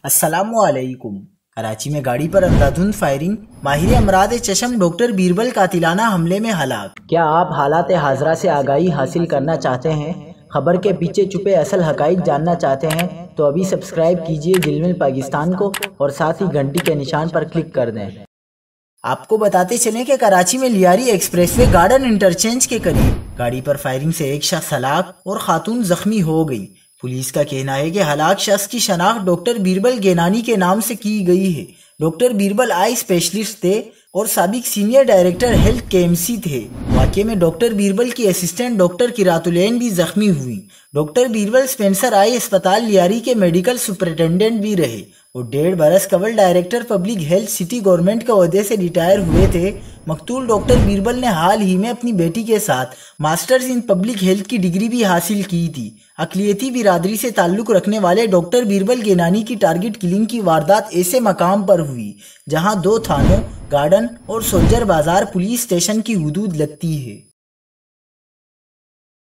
अस्सलामुअलैकुम। कराची में गाड़ी पर अंधाधुंध फायरिंग, माहिर अमराद चशम डॉक्टर बीरबल कातिलाना हमले में हलाक। क्या आप हालात हाजरा से आगाही हासिल करना चाहते हैं? खबर के पीछे छुपे असल हकाइक जानना चाहते हैं तो अभी सब्सक्राइब कीजिए दिलमिल पाकिस्तान को और साथ ही घंटी के निशान पर क्लिक कर दें। आपको बताते चलें कि कराची में लियारी एक्सप्रेसवे गार्डन इंटरचेंज के करीब गाड़ी पर फायरिंग से एक शख्स हलाक और खातून जख्मी हो गई। पुलिस का कहना है कि हलाक शख्स की शनाख्त डॉक्टर बीरबल गेनानी के नाम से की गई है। डॉक्टर बीरबल आई स्पेशलिस्ट थे और साबिक सीनियर डायरेक्टर हेल्थ केएमसी थे। वाकये में डॉक्टर बीरबल की असिस्टेंट डॉक्टर किरातुलैन भी जख्मी हुई। डॉक्टर बीरबल स्पेंसर आई अस्पताल लियारी के मेडिकल सुपरिटेंडेंट भी रहे और 1.5 बरस कबल director public health city government के ओहदे से रिटायर हुए थे। मकतूल डॉक्टर बीरबल ने हाल ही में अपनी बेटी के साथ मास्टर्स इन पब्लिक हेल्थ की डिग्री भी हासिल की थी। अकलियती बिरादरी से ताल्लुक रखने वाले डॉक्टर बीरबल गेनानी की टारगेट किलिंग की वारदात ऐसे मकाम पर हुई जहां 2 थानों, गार्डन और सोल्जर बाजार पुलिस स्टेशन की हुदूद लगती है।